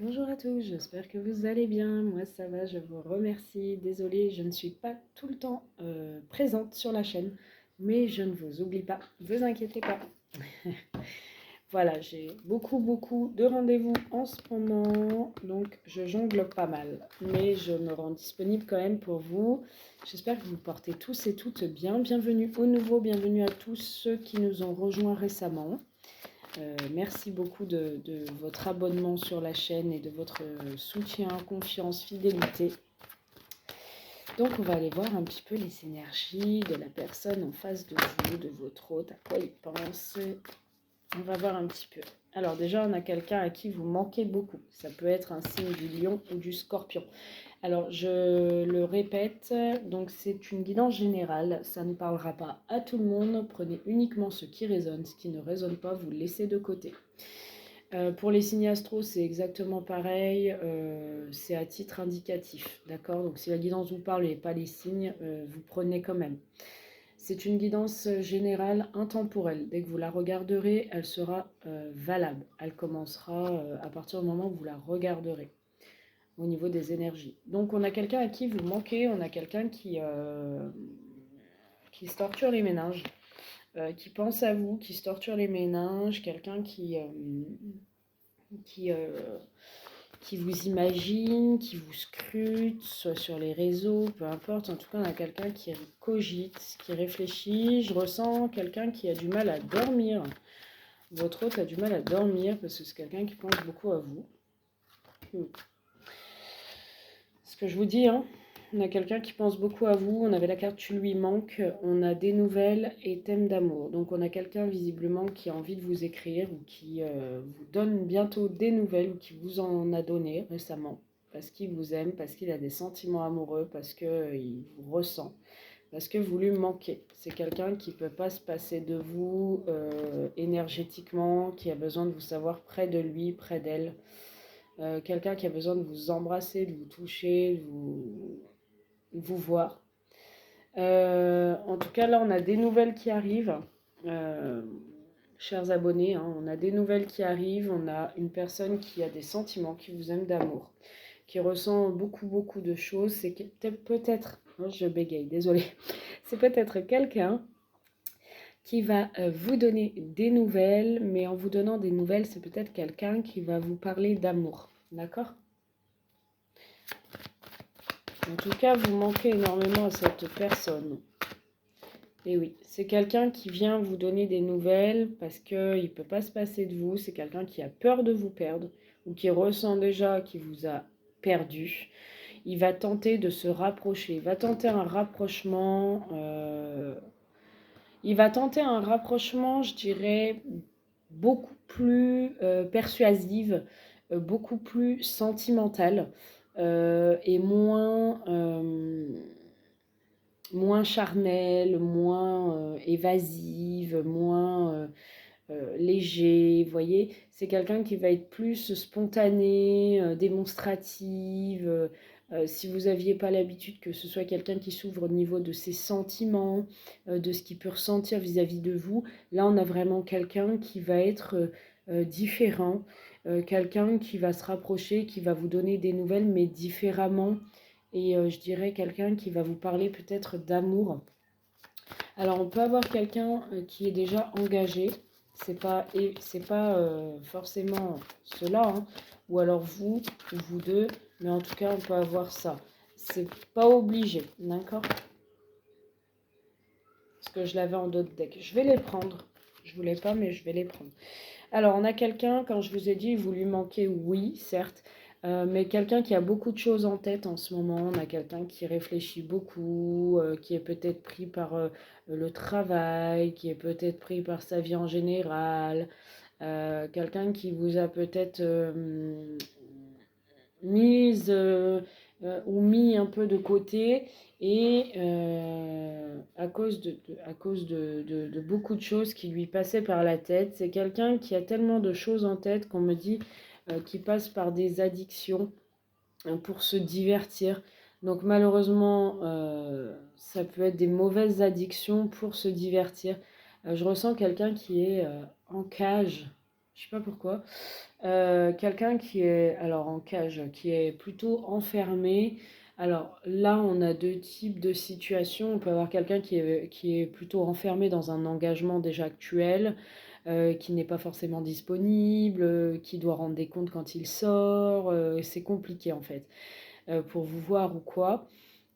Bonjour à tous, j'espère que vous allez bien. Moi ça va, je vous remercie. Désolée, je ne suis pas tout le temps présente sur la chaîne, mais je ne vous oublie pas, vous inquiétez pas. Voilà, j'ai beaucoup de rendez-vous en ce moment, donc je jongle pas mal, mais je me rends disponible quand même pour vous. J'espère que vous portez tous et toutes bien. Bienvenue aux nouveaux, bienvenue à tous ceux qui nous ont rejoints récemment. Merci beaucoup de votre abonnement sur la chaîne et de votre soutien, confiance, fidélité. Donc on va aller voir un petit peu les énergies de la personne en face de vous, de votre hôte, à quoi il pense. On va voir un petit peu. Alors déjà, on a quelqu'un à qui vous manquez beaucoup. Ça peut être un signe du lion ou du scorpion. Alors, je le répète, donc c'est une guidance générale. Ça ne parlera pas à tout le monde. Prenez uniquement ce qui résonne. Ce qui ne résonne pas, vous le laissez de côté. Pour les signes astro, c'est exactement pareil. C'est à titre indicatif. D'accord? Donc, si la guidance vous parle et pas les signes, vous prenez quand même. C'est une guidance générale intemporelle. Dès que vous la regarderez, elle sera valable. Elle commencera à partir du moment où vous la regarderez au niveau des énergies. Donc on a quelqu'un à qui vous manquez, on a quelqu'un qui se torture les méninges, qui pense à vous, qui se torture les méninges, quelqu'un qui, euh, qui vous imagine, qui vous scrute, soit sur les réseaux, peu importe. En tout cas, on a quelqu'un qui cogite, qui réfléchit. Je ressens quelqu'un qui a du mal à dormir. Votre hôte a du mal à dormir parce que c'est quelqu'un qui pense beaucoup à vous. Ce que je vous dis, hein, on a quelqu'un qui pense beaucoup à vous. On avait la carte Tu lui manques. On a des nouvelles et thème d'amour. Donc on a quelqu'un visiblement qui a envie de vous écrire ou qui vous donne bientôt des nouvelles ou qui vous en a donné récemment. Parce qu'il vous aime, parce qu'il a des sentiments amoureux, parce qu'il vous ressent, parce que vous lui manquez. C'est quelqu'un qui ne peut pas se passer de vous énergétiquement, qui a besoin de vous savoir près de lui, près d'elle. Quelqu'un qui a besoin de vous embrasser, de vous toucher, de vous voir. En tout cas, là, on a des nouvelles qui arrivent. Euh, Chers abonnés, hein, on a des nouvelles qui arrivent. On a une personne qui a des sentiments, qui vous aime d'amour, qui ressent beaucoup de choses. C'est peut-être, oh, je bégaye, désolée, c'est peut-être quelqu'un qui va vous donner des nouvelles, mais en vous donnant des nouvelles, c'est peut-être quelqu'un qui va vous parler d'amour. D'accord? En tout cas, vous manquez énormément à cette personne. Et oui, c'est quelqu'un qui vient vous donner des nouvelles parce qu'il ne peut pas se passer de vous. C'est quelqu'un qui a peur de vous perdre ou qui ressent déjà qu'il vous a perdu. Il va tenter de se rapprocher. Il va tenter un rapprochement. Il va tenter un rapprochement, je dirais, beaucoup plus persuasive, beaucoup plus sentimentale et moins charnelle, moins évasive, moins léger. Vous voyez, c'est quelqu'un qui va être plus spontané, démonstrative. Si vous n'aviez pas l'habitude que ce soit quelqu'un qui s'ouvre au niveau de ses sentiments, de ce qu'il peut ressentir vis-à-vis de vous, là on a vraiment quelqu'un qui va être différent, quelqu'un qui va se rapprocher, qui va vous donner des nouvelles mais différemment. Et je dirais quelqu'un qui va vous parler peut-être d'amour. Alors on peut avoir quelqu'un qui est déjà engagé, c'est pas forcément cela, hein, ou alors vous ou vous deux, mais en tout cas on peut avoir ça. C'est pas obligé, d'accord? Parce que je l'avais en d'autres decks. Je vais les prendre. Je voulais pas, mais je vais les prendre. Alors, on a quelqu'un, quand je vous ai dit, vous lui manquez, oui, certes, mais quelqu'un qui a beaucoup de choses en tête en ce moment. On a quelqu'un qui réfléchit beaucoup, qui est peut-être pris par le travail, qui est peut-être pris par sa vie en général. Quelqu'un qui vous a peut-être mise ou mis un peu de côté et à cause de beaucoup de choses qui lui passaient par la tête. C'est quelqu'un qui a tellement de choses en tête qu'on me dit qu'il passe par des addictions pour se divertir. Donc malheureusement, ça peut être des mauvaises addictions pour se divertir. Je ressens quelqu'un qui est en cage. Je sais pas pourquoi. Quelqu'un qui est, alors en cage, qui est plutôt enfermé. Alors là, on a deux types de situations. On peut avoir quelqu'un qui est plutôt enfermé dans un engagement déjà actuel, qui n'est pas forcément disponible, qui doit rendre des comptes quand il sort. C'est compliqué en fait, pour vous voir ou quoi.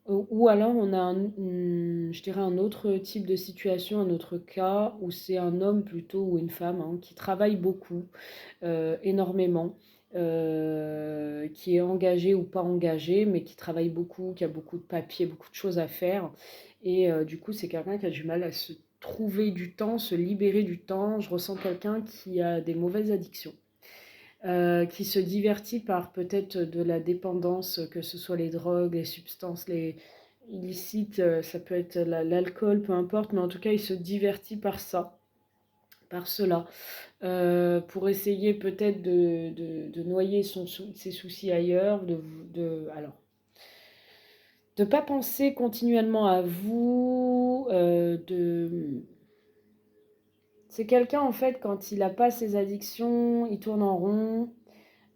Ou alors on a je dirais un autre type de situation, un autre cas où c'est un homme plutôt ou une femme, hein, qui travaille beaucoup, énormément, qui est engagé ou pas engagé, mais qui travaille beaucoup, qui a beaucoup de papiers, beaucoup de choses à faire. Et du coup, c'est quelqu'un qui a du mal à se trouver du temps, se libérer du temps. Je ressens quelqu'un qui a des mauvaises addictions, qui se divertit par peut-être de la dépendance, que ce soit les drogues, les substances, les illicites, ça peut être l'alcool, peu importe, mais en tout cas, il se divertit par ça, par cela, pour essayer peut-être de noyer ses soucis ailleurs, alors, de ne pas penser continuellement à vous, c'est quelqu'un en fait, quand il n'a pas ses addictions, il tourne en rond.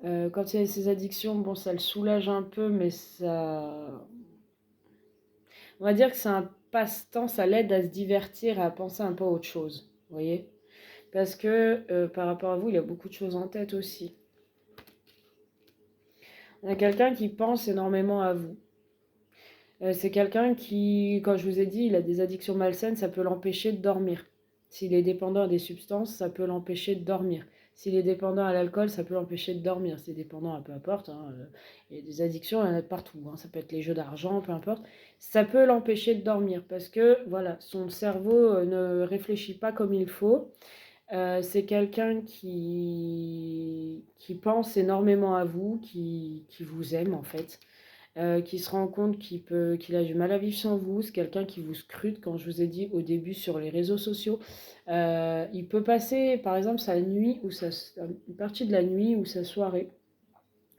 Quand il a ses addictions, bon, ça le soulage un peu, mais ça... On va dire que c'est un passe-temps, ça l'aide à se divertir et à penser un peu à autre chose, vous voyez? Parce que par rapport à vous, il a beaucoup de choses en tête aussi. On a quelqu'un qui pense énormément à vous. C'est quelqu'un qui, quand je vous ai dit, il a des addictions malsaines, ça peut l'empêcher de dormir. S'il est dépendant à des substances, ça peut l'empêcher de dormir. S'il est dépendant à l'alcool, ça peut l'empêcher de dormir. S'il est dépendant à peu importe, hein, il y a des addictions, il y en a de partout, hein, ça peut être les jeux d'argent, peu importe. Ça peut l'empêcher de dormir parce que voilà, son cerveau ne réfléchit pas comme il faut. C'est quelqu'un qui pense énormément à vous, qui vous aime en fait, qui se rend compte qu'il a du mal à vivre sans vous. C'est quelqu'un qui vous scrute, quand je vous ai dit au début sur les réseaux sociaux. Il peut passer, par exemple, sa nuit ou une partie de la nuit ou sa soirée.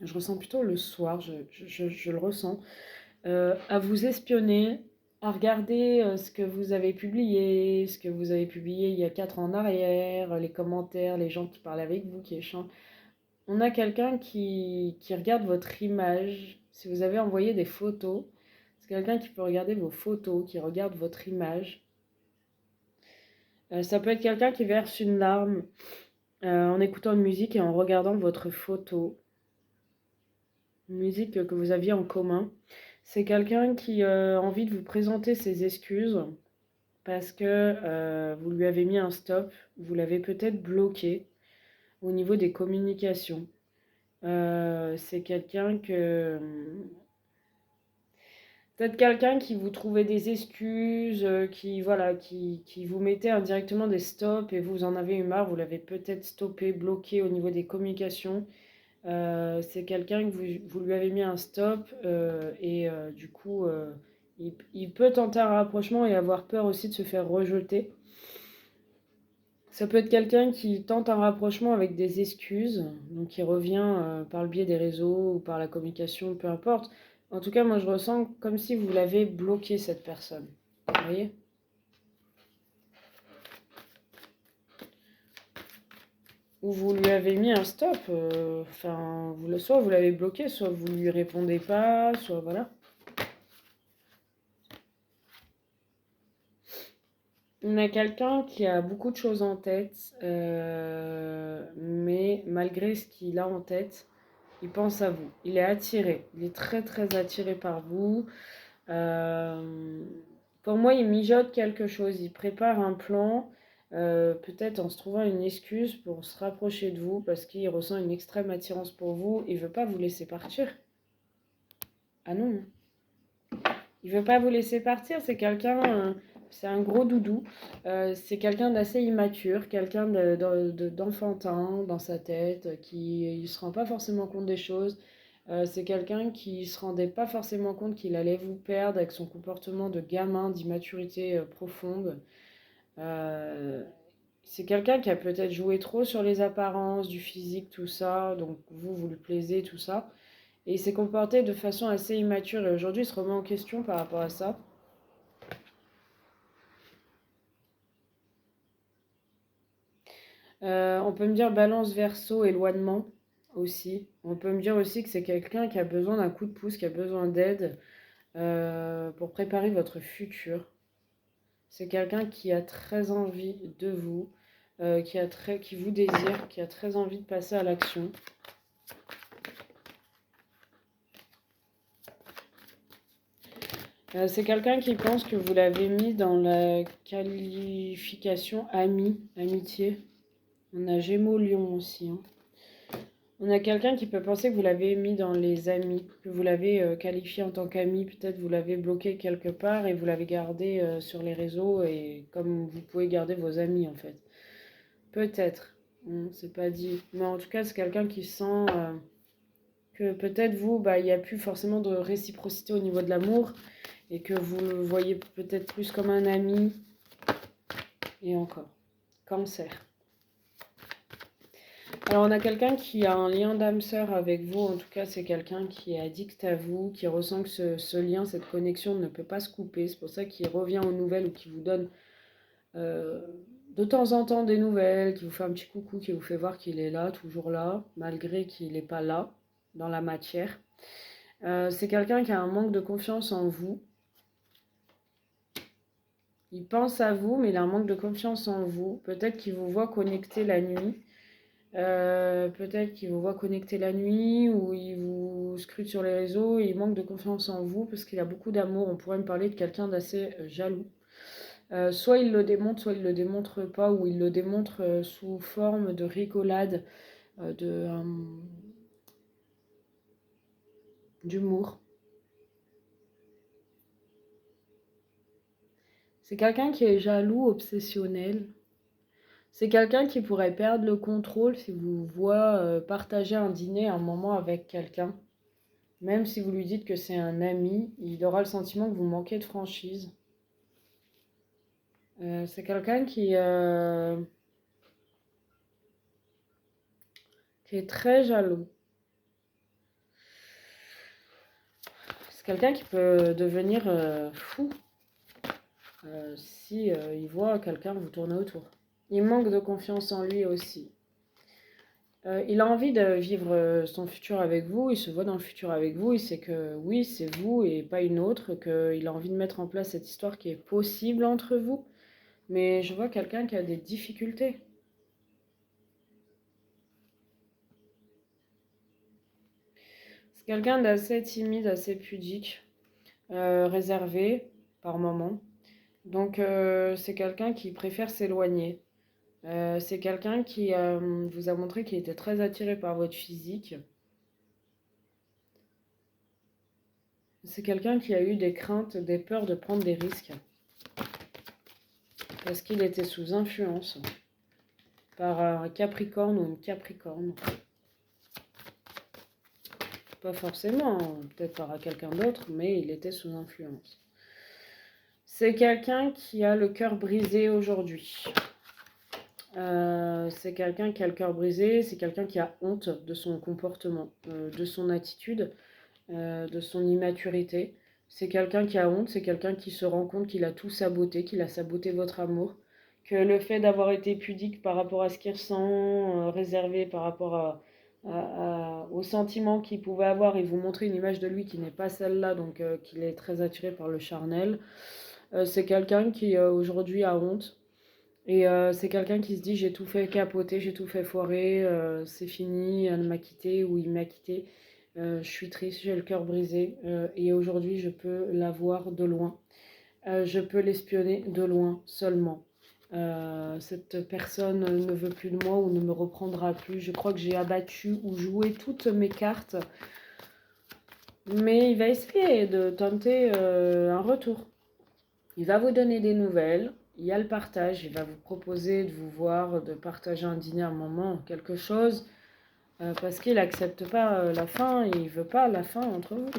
Je ressens plutôt le soir, je le ressens, à vous espionner, à regarder ce que vous avez publié, ce que vous avez publié il y a 4 ans en arrière, les commentaires, les gens qui parlent avec vous, qui échangent. On a quelqu'un qui regarde votre image. Si vous avez envoyé des photos, c'est quelqu'un qui peut regarder vos photos, qui regarde votre image. Ça peut être quelqu'un qui verse une larme en écoutant une musique et en regardant votre photo. Une musique que vous aviez en commun. C'est quelqu'un qui a envie de vous présenter ses excuses parce que vous lui avez mis un stop, vous l'avez peut-être bloqué au niveau des communications. C'est quelqu'un que... Peut-être quelqu'un qui vous trouvait des excuses, qui, voilà, qui vous mettait indirectement des stops et vous en avez eu marre, vous l'avez peut-être stoppé, bloqué au niveau des communications. C'est quelqu'un que vous lui avez mis un stop et du coup, il peut tenter un rapprochement et avoir peur aussi de se faire rejeter. Ça peut être quelqu'un qui tente un rapprochement avec des excuses, donc qui revient par le biais des réseaux ou par la communication, peu importe. En tout cas, moi je ressens comme si vous l'avez bloqué, cette personne. Vous voyez? Ou vous lui avez mis un stop. Enfin, soit vous l'avez bloqué, soit vous lui répondez pas, soit voilà. On a quelqu'un qui a beaucoup de choses en tête, mais malgré ce qu'il a en tête, il pense à vous. Il est attiré. Il est très très attiré par vous. Euh, pour moi, il mijote quelque chose. Il prépare un plan, peut-être en se trouvant une excuse pour se rapprocher de vous parce qu'il ressent une extrême attirance pour vous. Il ne veut pas vous laisser partir. Ah non, non. Il veut pas vous laisser partir. C'est quelqu'un, c'est un gros doudou. C'est quelqu'un d'assez immature, quelqu'un d'enfantin dans sa tête, qui ne se rend pas forcément compte des choses. C'est quelqu'un qui ne se rendait pas forcément compte qu'il allait vous perdre avec son comportement de gamin, d'immaturité profonde. Euh, c'est quelqu'un qui a peut-être joué trop sur les apparences, du physique, tout ça. Donc vous lui plaisez, tout ça. Et il s'est comporté de façon assez immature. Et aujourd'hui, il se remet en question par rapport à ça. On peut me dire balance verso, éloignement aussi. On peut me dire aussi que c'est quelqu'un qui a besoin d'un coup de pouce, qui a besoin d'aide pour préparer votre futur. C'est quelqu'un qui a très envie de vous, qui vous désire, qui a très envie de passer à l'action. C'est quelqu'un qui pense que vous l'avez mis dans la qualification ami, amitié. On a Gémeaux, Lion aussi. Hein. On a quelqu'un qui peut penser que vous l'avez mis dans les amis, que vous l'avez qualifié en tant qu'ami, peut-être vous l'avez bloqué quelque part et vous l'avez gardé sur les réseaux et comme vous pouvez garder vos amis en fait. Peut-être, c'est pas dit. Mais en tout cas, c'est quelqu'un qui sent que peut-être vous, il n'y a plus forcément de réciprocité au niveau de l'amour et que vous le voyez peut-être plus comme un ami. Et encore, Cancer. Alors on a quelqu'un qui a un lien d'âme sœur avec vous, en tout cas c'est quelqu'un qui est addict à vous, qui ressent que ce lien, cette connexion ne peut pas se couper, c'est pour ça qu'il revient aux nouvelles ou qui vous donne de temps en temps des nouvelles, qui vous fait un petit coucou, qui vous fait voir qu'il est là, toujours là, malgré qu'il n'est pas là, dans la matière. C'est quelqu'un qui a un manque de confiance en vous. Il pense à vous, mais il a un manque de confiance en vous. Peut-être qu'il vous voit connecté la nuit. Peut-être qu'il vous voit connecté la nuit ou il vous scrute sur les réseaux. Il manque de confiance en vous parce qu'il a beaucoup d'amour. On pourrait me parler de quelqu'un d'assez jaloux. Soit il le démontre, soit il ne le démontre pas, ou il le démontre sous forme de rigolade, d'humour. C'est quelqu'un qui est jaloux, obsessionnel. C'est quelqu'un qui pourrait perdre le contrôle si vous voit partager un dîner, un moment avec quelqu'un. Même si vous lui dites que c'est un ami, il aura le sentiment que vous manquez de franchise. C'est quelqu'un qui est très jaloux. C'est quelqu'un qui peut devenir fou si il voit quelqu'un vous tourner autour. Il manque de confiance en lui aussi. Il a envie de vivre son futur avec vous, il se voit dans le futur avec vous, il sait que oui, c'est vous et pas une autre, qu'il a envie de mettre en place cette histoire qui est possible entre vous. Mais je vois quelqu'un qui a des difficultés. C'est quelqu'un d'assez timide, assez pudique, réservé par moment. Donc c'est quelqu'un qui préfère s'éloigner. C'est quelqu'un qui vous a montré qu'il était très attiré par votre physique. C'est quelqu'un qui a eu des craintes, des peurs de prendre des risques. Parce qu'il était sous influence par un Capricorne ou une Capricorne. Pas forcément, peut-être par quelqu'un d'autre, mais il était sous influence. C'est quelqu'un qui a le cœur brisé aujourd'hui. C'est quelqu'un qui a le cœur brisé, c'est quelqu'un qui a honte de son comportement, de son attitude, de son immaturité. C'est quelqu'un qui a honte, c'est quelqu'un qui se rend compte qu'il a tout saboté, qu'il a saboté votre amour, que le fait d'avoir été pudique par rapport à ce qu'il ressent, réservé par rapport aux sentiments qu'il pouvait avoir et vous montrer une image de lui qui n'est pas celle-là, donc qu'il est très attiré par le charnel. C'est quelqu'un qui aujourd'hui a honte. Et c'est quelqu'un qui se dit j'ai tout fait capoter, j'ai tout fait foirer, c'est fini, elle m'a quitté ou il m'a quitté. Je suis triste, j'ai le cœur brisé et aujourd'hui je peux la voir de loin. Je peux l'espionner de loin seulement. Cette personne ne veut plus de moi ou ne me reprendra plus. Je crois que j'ai abattu ou joué toutes mes cartes. Mais il va essayer de tenter un retour. Il va vous donner des nouvelles. Il y a le partage. Il va vous proposer de vous voir, de partager un dîner, un moment, quelque chose. Parce qu'il n'accepte pas la fin. Et il ne veut pas la fin entre vous.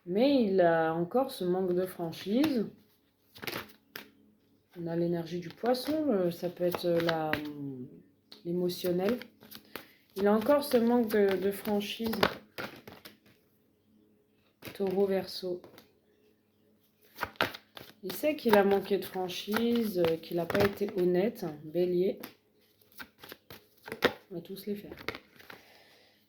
Mais il a encore ce manque de franchise. On a l'énergie du poisson. Ça peut être l'émotionnel. Il a encore ce manque de franchise. Taureau, Verseau. Il sait qu'il a manqué de franchise, qu'il n'a pas été honnête, Bélier. On va tous les faire.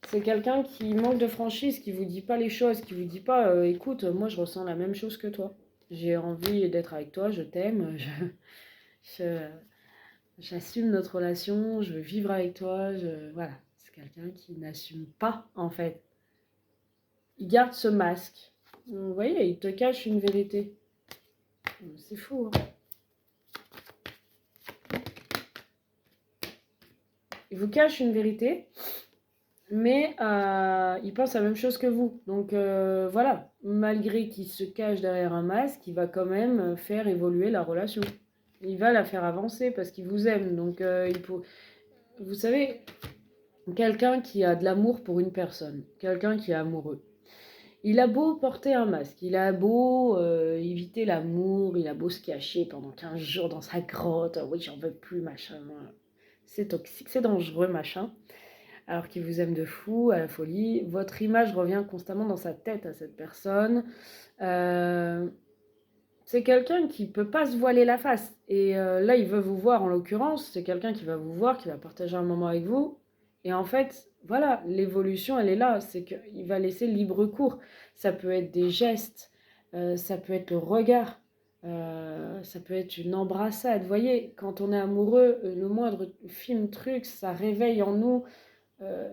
C'est quelqu'un qui manque de franchise, qui vous dit pas les choses, qui vous dit pas écoute, moi je ressens la même chose que toi. J'ai envie d'être avec toi, je t'aime, je- j'assume notre relation, je veux vivre avec toi, voilà. C'est quelqu'un qui n'assume pas en fait. Il garde ce masque. Vous voyez, il te cache une vérité. C'est fou, hein. Il vous cache une vérité, mais il pense la même chose que vous. Donc voilà, malgré qu'il se cache derrière un masque, il va quand même faire évoluer la relation. Il va la faire avancer parce qu'il vous aime. Donc vous savez, quelqu'un qui a de l'amour pour une personne, quelqu'un qui est amoureux, il a beau porter un masque, il a beau éviter l'amour, il a beau se cacher pendant 15 jours dans sa grotte, oui j'en veux plus, machin, c'est toxique, c'est dangereux, machin, alors qu'il vous aime de fou, à la folie, votre image revient constamment dans sa tête à cette personne. C'est quelqu'un qui peut pas se voiler la face, et là il veut vous voir en l'occurrence, c'est quelqu'un qui va vous voir, qui va partager un moment avec vous, et en fait, voilà, l'évolution, elle est là. C'est qu'il va laisser libre cours. Ça peut être des gestes, ça peut être le regard, ça peut être une embrassade. Vous voyez, quand on est amoureux, le moindre film, truc, ça réveille en nous euh,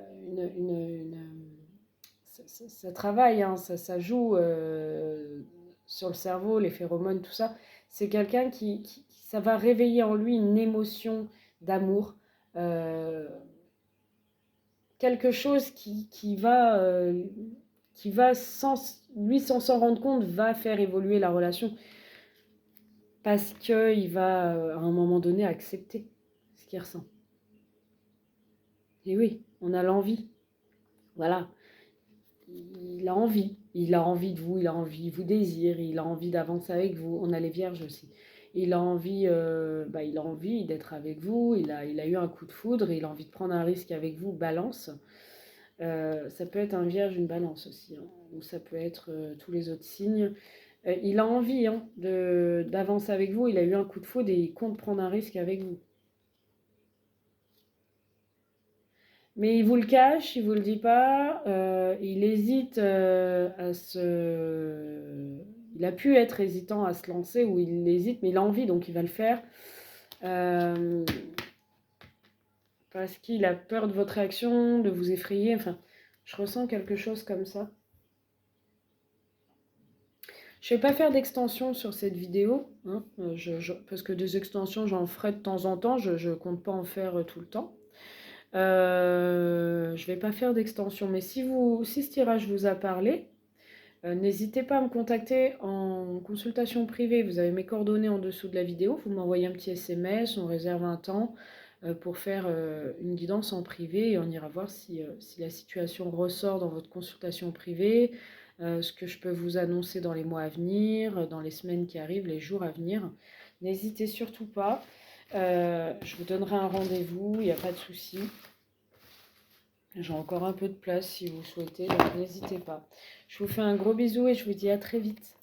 ça travaille, hein, ça joue sur le cerveau, les phéromones, tout ça. C'est quelqu'un ça va réveiller en lui une émotion d'amour. Euh, Quelque chose qui va lui sans s'en rendre compte, va faire évoluer la relation parce qu'il va à un moment donné accepter ce qu'il ressent. Et oui, on a l'envie. Voilà. Il a envie de vous, il vous désire, il a envie d'avancer avec vous. On a les vierges aussi. Il a envie, il a envie d'être avec vous, il a eu un coup de foudre, il a envie de prendre un risque avec vous, balance. Ça peut être un vierge, une balance aussi, hein, ou ça peut être tous les autres signes. Il a envie hein, d'avancer avec vous, il a eu un coup de foudre et il compte prendre un risque avec vous. Mais il vous le cache, il vous le dit pas, il hésite à se... Il a pu être hésitant à se lancer, ou il hésite, mais il a envie, donc il va le faire. Parce qu'il a peur de votre réaction, de vous effrayer, enfin, je ressens quelque chose comme ça. Je ne vais pas faire d'extension sur cette vidéo, hein, parce que des extensions, j'en ferai de temps en temps, je ne compte pas en faire tout le temps. Je ne vais pas faire d'extension, mais si ce tirage vous a parlé, n'hésitez pas à me contacter en consultation privée. Vous avez mes coordonnées en dessous de la vidéo, vous m'envoyez un petit SMS, on réserve un temps pour faire une guidance en privé et on ira voir si la situation ressort dans votre consultation privée, ce que je peux vous annoncer dans les mois à venir, dans les semaines qui arrivent, les jours à venir. N'hésitez surtout pas. Je vous donnerai un rendez-vous, il n'y a pas de souci. J'ai encore un peu de place si vous souhaitez, donc n'hésitez pas. Je vous fais un gros bisou et je vous dis à très vite.